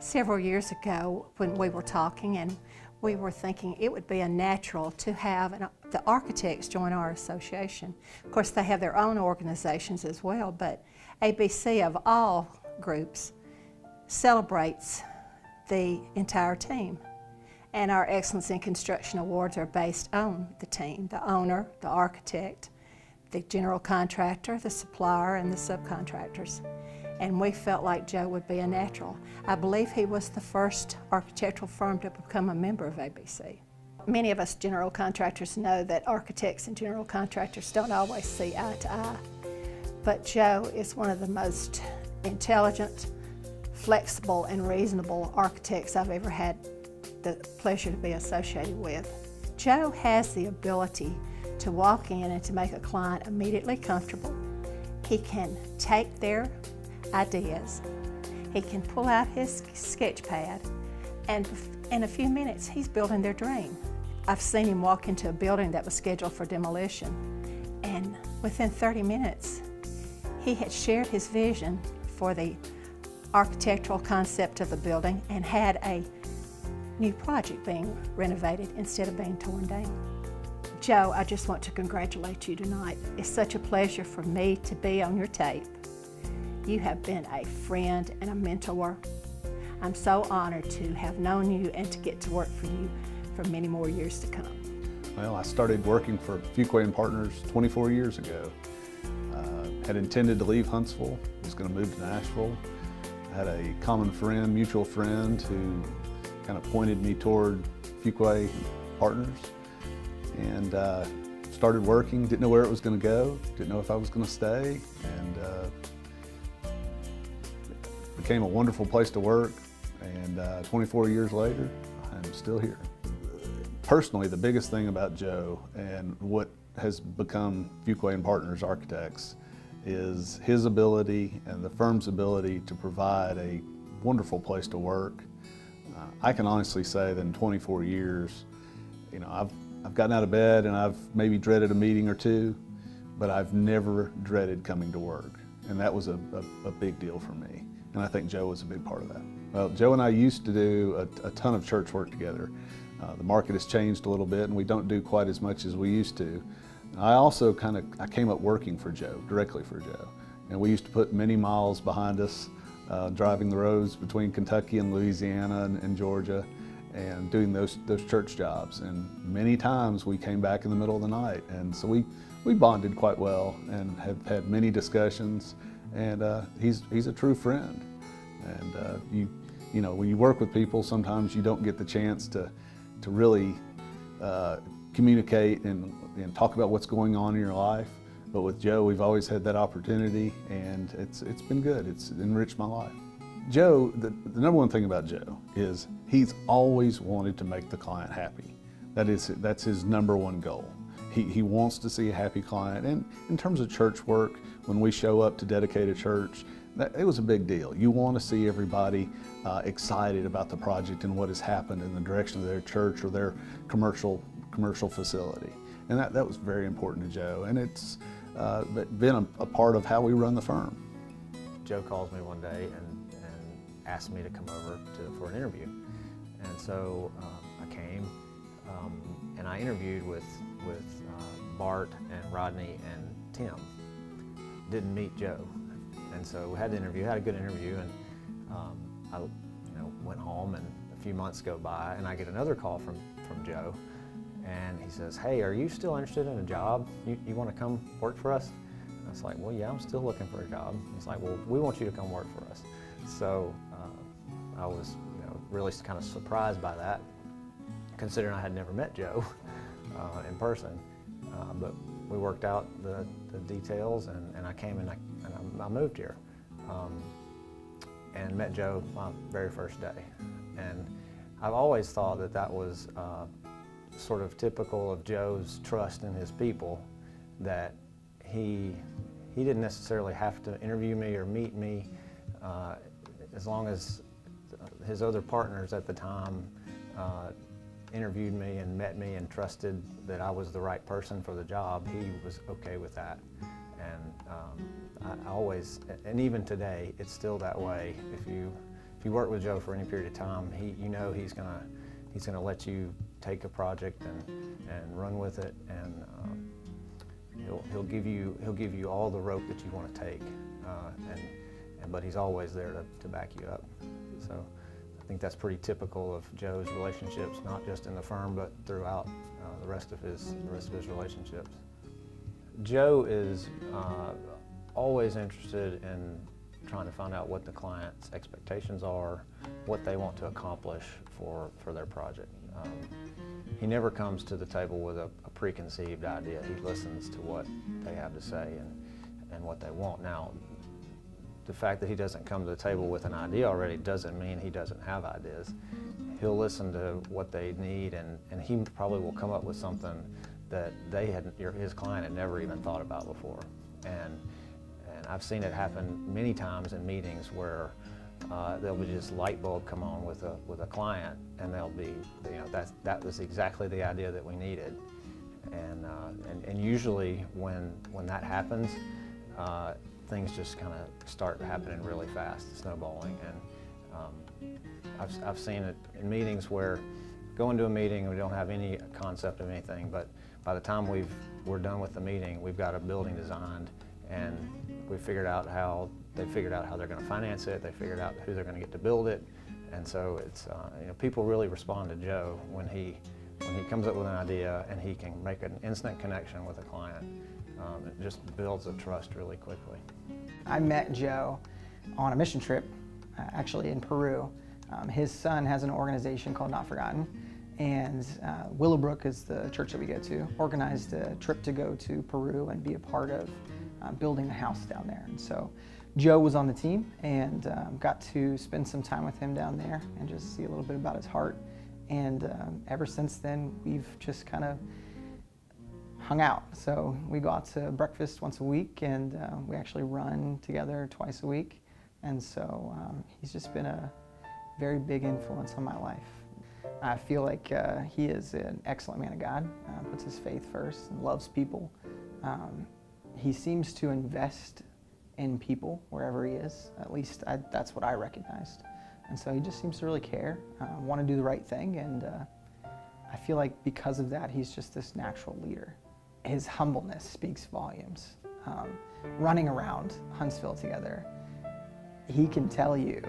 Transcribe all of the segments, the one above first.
Several years ago when we were talking, and we were thinking it would be a natural to have the architects join our association. Of course, they have their own organizations as well, but ABC of all groups celebrates the entire team. And our Excellence in Construction Awards are based on the team, the owner, the architect, the general contractor, the supplier, and the subcontractors. And we felt like Joe would be a natural. I believe he was the first architectural firm to become a member of ABC. Many of us general contractors know that architects and general contractors don't always see eye to eye. But Joe is one of the most intelligent, flexible, and reasonable architects I've ever had the pleasure to be associated with. Joe has the ability to walk in and to make a client immediately comfortable. He can take their ideas, he can pull out his sketch pad, and in a few minutes he's building their dream. I've seen him walk into a building that was scheduled for demolition, and within 30 minutes he had shared his vision for the architectural concept of the building and had a new project being renovated instead of being torn down. Joe, I just want to congratulate you tonight. It's such a pleasure for me to be on your tape. You have been a friend and a mentor. I'm so honored to have known you and to get to work for you for many more years to come. Well, I started working for Fuqua & Partners 24 years ago. Had intended to leave Huntsville, was going to move to Nashville. I had a common friend, mutual friend, who kind of pointed me toward Fuqua & Partners, and started working. Didn't know where it was going to go, didn't know if I was going to stay, and it became a wonderful place to work, and 24 years later, I'm still here. Personally, the biggest thing about Joe and what has become Fuqua & Partners Architects is his ability and the firm's ability to provide a wonderful place to work. I can honestly say that in 24 years, I've gotten out of bed and I've maybe dreaded a meeting or two, but I've never dreaded coming to work. And that was a big deal for me. And I think Joe was a big part of that. Well, Joe and I used to do a ton of church work together. The market has changed a little bit and we don't do quite as much as we used to. I also I came up working for Joe, directly for Joe. And we used to put many miles behind us, driving the roads between Kentucky and Louisiana and Georgia, and doing those church jobs. And many times we came back in the middle of the night. And so we bonded quite well and have had many discussions. And he's a true friend. And when you work with people, sometimes you don't get the chance to really communicate and talk about what's going on in your life. But with Joe, we've always had that opportunity, and it's been good. It's enriched my life. Joe, the number one thing about Joe is he's always wanted to make the client happy. That's his number one goal. He wants to see a happy client. And in terms of church work, when we show up to dedicate a church, it was a big deal. You want to see everybody excited about the project and what has happened in the direction of their church or their commercial facility. And that was very important to Joe, and it's been a part of how we run the firm. Joe calls me one day and asked me to come over for an interview. And so I came and I interviewed with Bart and Rodney and Tim. Didn't meet Joe. And so we had the interview, had a good interview, and I went home, and a few months go by and I get another call from Joe. And he says, "Hey, are you still interested in a job? You want to come work for us?" And I was like, "Well, yeah, I'm still looking for a job." He's like, "Well, we want you to come work for us." So I was really kind of surprised by that, considering I had never met Joe in person. But we worked out the details, and I came and I moved here and met Joe my very first day. And I've always thought that was sort of typical of Joe's trust in his people, that he didn't necessarily have to interview me or meet me, as long as his other partners at the time interviewed me and met me and trusted that I was the right person for the job. He was okay with that. And I always, and even today, it's still that way. If if you work with Joe for any period of time, you know he's gonna let you take a project and run with it, and he'll give you all the rope that you want to take, but he's always there to back you up. So I think that's pretty typical of Joe's relationships, not just in the firm, but throughout the rest of his relationships. Joe is always interested in trying to find out what the client's expectations are, what they want to accomplish for their project. He never comes to the table with a preconceived idea. He listens to what they have to say and what they want. Now, the fact that he doesn't come to the table with an idea already doesn't mean he doesn't have ideas. He'll listen to what they need, and he probably will come up with something that his client had never even thought about before. And I've seen it happen many times in meetings where there'll be just light bulb come on with a client, and they'll be, that was exactly the idea that we needed. And usually when that happens, things just kind of start happening really fast, snowballing. And I've seen it in meetings where go into a meeting and we don't have any concept of anything, but by the time we're done with the meeting, we've got a building designed, and they figured out how they're going to finance it. They figured out who they're going to get to build it, and so it's people really respond to Joe when he comes up with an idea and he can make an instant connection with a client. It just builds a trust really quickly. I met Joe on a mission trip, actually in Peru. His son has an organization called Not Forgotten, and Willowbrook is the church that we go to, organized a trip to go to Peru and be a part of building the house down there. And so Joe was on the team, and got to spend some time with him down there and just see a little bit about his heart. And ever since then, we've just kind of hung out. So we go out to breakfast once a week, and we actually run together twice a week. And so he's just been a very big influence on my life. I feel like he is an excellent man of God, puts his faith first and loves people. He seems to invest in people wherever he is. At least that's what I recognized. And so he just seems to really care, want to do the right thing, and I feel like because of that, he's just this natural leader. His humbleness speaks volumes. Running around Huntsville together, he can tell you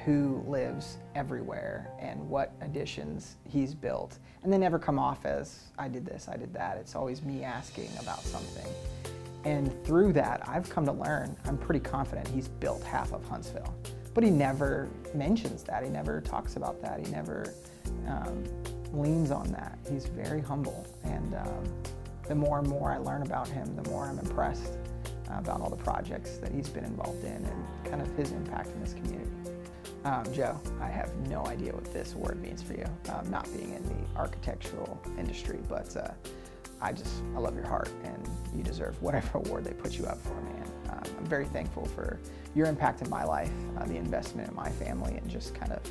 who lives everywhere and what additions he's built, and they never come off as, I did this, I did that. It's always me asking about something. And through that, I've come to learn, I'm pretty confident he's built half of Huntsville. But he never mentions that, he never talks about that, he never leans on that. He's very humble, and the more and more I learn about him, the more I'm impressed about all the projects that he's been involved in and kind of his impact in this community. Joe, I have no idea what this award means for you, not being in the architectural industry, but I love your heart, and you deserve whatever award they put you up for, man. I'm very thankful for your impact in my life, the investment in my family, and just kind of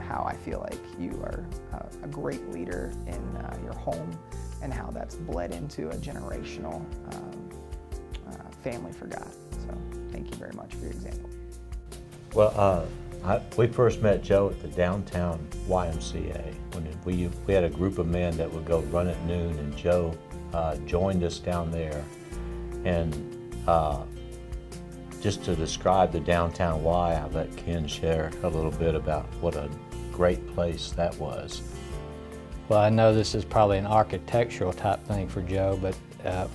how I feel like you are a great leader in your home, and how that's bled into a generational family for God. So thank you very much for your example. Well, we first met Joe at the downtown YMCA when we had a group of men that would go run at noon, and Joe joined us down there. And just to describe the downtown Y, I'll let Ken share a little bit about what a great place that was. Well, I know this is probably an architectural type thing for Joe, but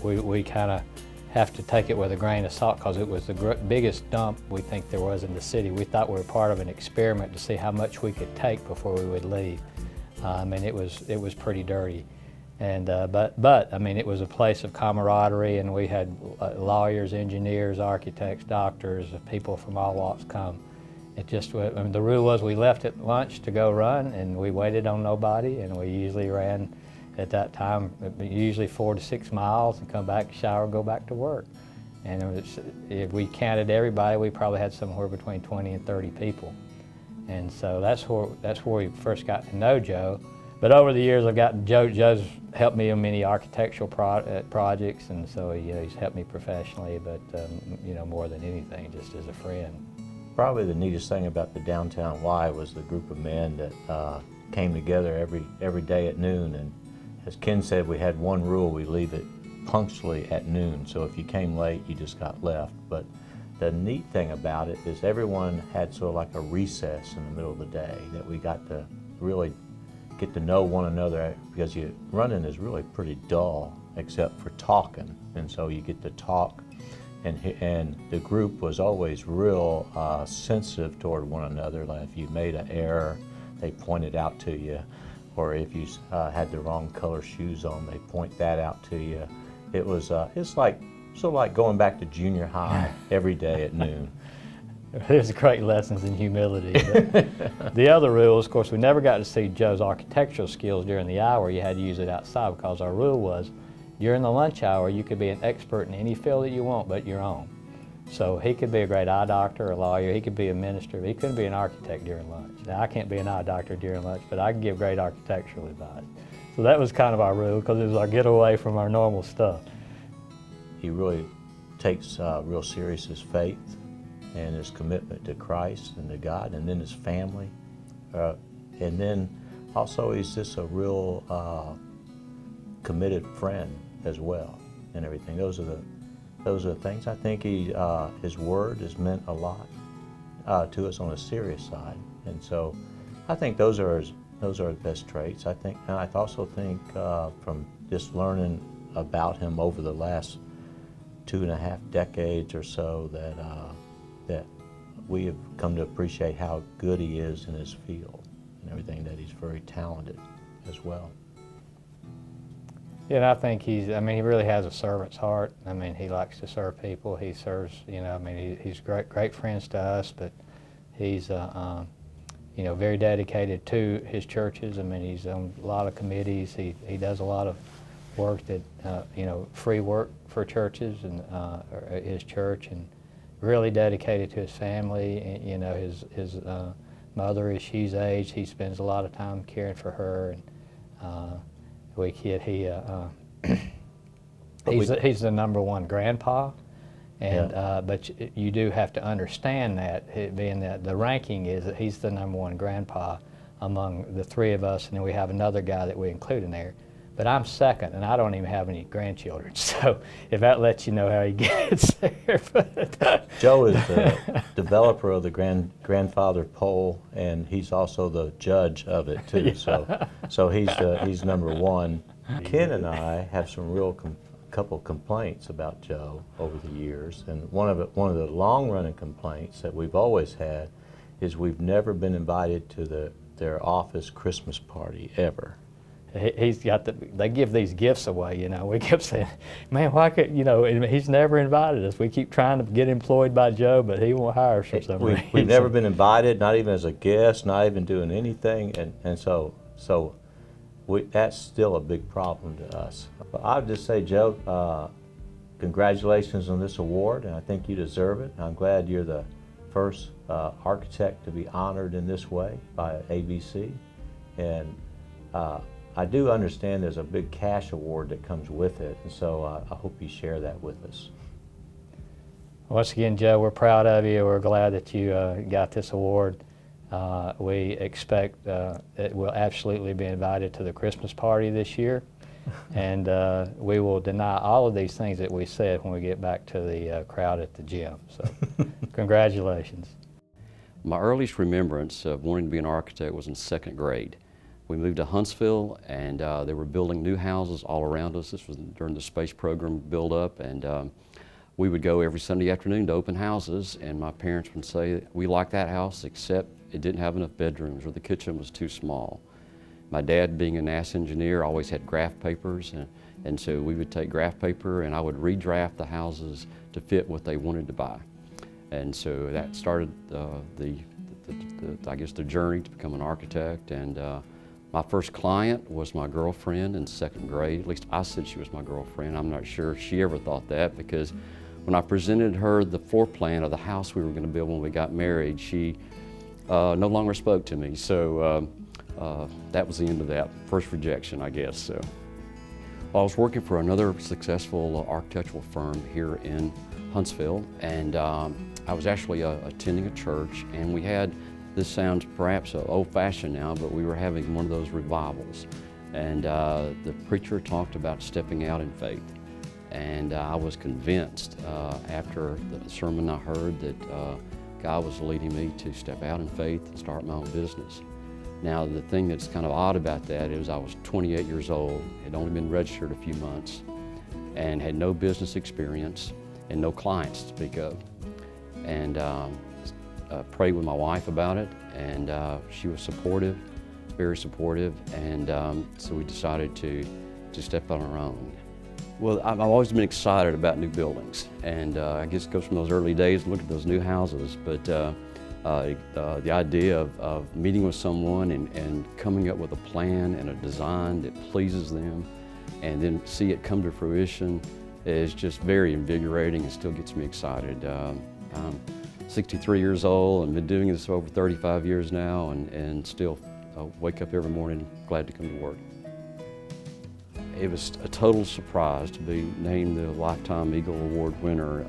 we kind of have to take it with a grain of salt because it was the biggest dump we think there was in the city. We thought we were part of an experiment to see how much we could take before we would leave. And it was pretty dirty. And but I mean, it was a place of camaraderie, and we had lawyers, engineers, architects, doctors, people from all walks come. It just, I mean, the rule was we left at lunch to go run, and we waited on nobody, and we usually ran at that time, usually 4 to 6 miles, and come back, shower, go back to work. And if we counted everybody, we probably had somewhere between 20 and 30 people. And so that's where we first got to know Joe. But over the years, I've gotten Joe's helped me on many architectural projects, and so he's helped me professionally, but more than anything, just as a friend. Probably the neatest thing about the Downtown Y was the group of men that came together every day at noon. And as Ken said, we had one rule: we leave it punctually at noon. So if you came late, you just got left. But the neat thing about it is everyone had sort of like a recess in the middle of the day that we got to really get to know one another, because running is really pretty dull except for talking. And so you get to talk. And the group was always real sensitive toward one another. Like if you made an error, they pointed out to you, or if you had the wrong color shoes on, they point that out to you. It was it's like sort of like going back to junior high every day at noon. There's great lessons in humility. But the other rule is, of course, we never got to see Joe's architectural skills during the hour. You had to use it outside, because our rule was, during the lunch hour, you could be an expert in any field that you want but your own. So he could be a great eye doctor, a lawyer, he could be a minister, but he couldn't be an architect during lunch. Now, I can't be an eye doctor during lunch, but I can give great architectural advice. So that was kind of our rule, because it was our getaway from our normal stuff. He really takes real serious his faith and his commitment to Christ and to God, and then his family. And then also he's just a real committed friend as well, and everything. Those are the things. I think his word has meant a lot to us on a serious side, and so I think those are the best traits. I think, and I also think from just learning about him over the last 2.5 decades or so, that we have come to appreciate how good he is in his field and everything. That he's very talented as well. Yeah, and I think he really has a servant's heart. I mean, he likes to serve people. He serves, he's great friends to us, but he's, very dedicated to his churches. I mean, he's on a lot of committees. He does a lot of work that, free work for churches and his church, and really dedicated to his family. And, his mother, as she's aged, he spends a lot of time caring for her. And, he's the #1 grandpa, and but you do have to understand that, being that the ranking is that he's the #1 grandpa among the three of us, and then we have another guy that we include in there. But I'm second, and I don't even have any grandchildren. So if that lets you know how he gets there. Joe is the developer of the grandfather poll, and he's also the judge of it too. Yeah. So he's #1. Ken and I have some couple complaints about Joe over the years, and one of the long-running complaints that we've always had is we've never been invited to their office Christmas party ever. They give these gifts away, We kept saying, man, why could, and he's never invited us. We keep trying to get employed by Joe, but he won't hire us for some reason. We've never been invited, not even as a guest, not even doing anything, and so that's still a big problem to us. But I would just say, Joe, congratulations on this award, and I think you deserve it. I'm glad you're the first architect to be honored in this way by ABC, and I do understand there's a big cash award that comes with it, and so I hope you share that with us. Once again, Joe, we're proud of you. We're glad that you got this award. We expect that we'll absolutely be invited to the Christmas party this year, and we will deny all of these things that we said when we get back to the crowd at the gym. So congratulations. My earliest remembrance of wanting to be an architect was in 2nd grade. We moved to Huntsville, and they were building new houses all around us. This was during the space program build-up, and we would go every Sunday afternoon to open houses, and my parents would say, we like that house, except it didn't have enough bedrooms, or the kitchen was too small. My dad, being a NASA engineer, always had graph papers, and so we would take graph paper, and I would redraft the houses to fit what they wanted to buy. And so that started I guess the journey to become an architect. And my first client was my girlfriend in 2nd grade. At least I said she was my girlfriend. I'm not sure if she ever thought that, because when I presented her the floor plan of the house we were going to build when we got married, she no longer spoke to me. So that was the end of that first rejection, I guess. So I was working for another successful architectural firm here in Huntsville, and I was actually attending a church, and we had, this sounds perhaps old-fashioned now, but we were having one of those revivals. And the preacher talked about stepping out in faith. And I was convinced after the sermon I heard that God was leading me to step out in faith and start my own business. Now, the thing that's kind of odd about that is I was 28 years old, had only been registered a few months, and had no business experience and no clients to speak of. And prayed with my wife about it, and she was supportive, very supportive, and so we decided to step on our own. Well, I've always been excited about new buildings, and I guess it goes from those early days, look at those new houses, but the idea of meeting with someone and coming up with a plan and a design that pleases them, and then see it come to fruition is just very invigorating and still gets me excited. I'm 63 years old and been doing this for over 35 years now, and still wake up every morning glad to come to work. It was a total surprise to be named the Lifetime Eagle Award winner.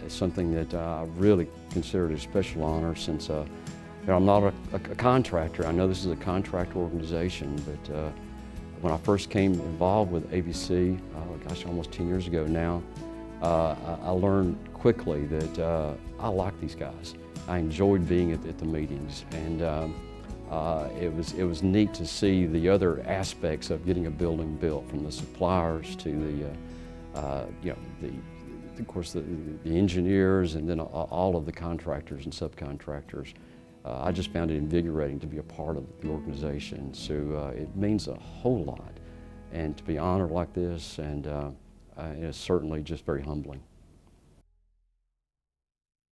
It's something that I really considered a special honor since I'm not a contractor. I know this is a contract organization, but when I first came involved with ABC, gosh, almost 10 years ago now, I learned quickly that I like these guys. I enjoyed being at the meetings, and it was neat to see the other aspects of getting a building built, from the suppliers to of course the engineers, and then all of the contractors and subcontractors. I just found it invigorating to be a part of the organization, so it means a whole lot, and to be honored like this, and it's certainly just very humbling.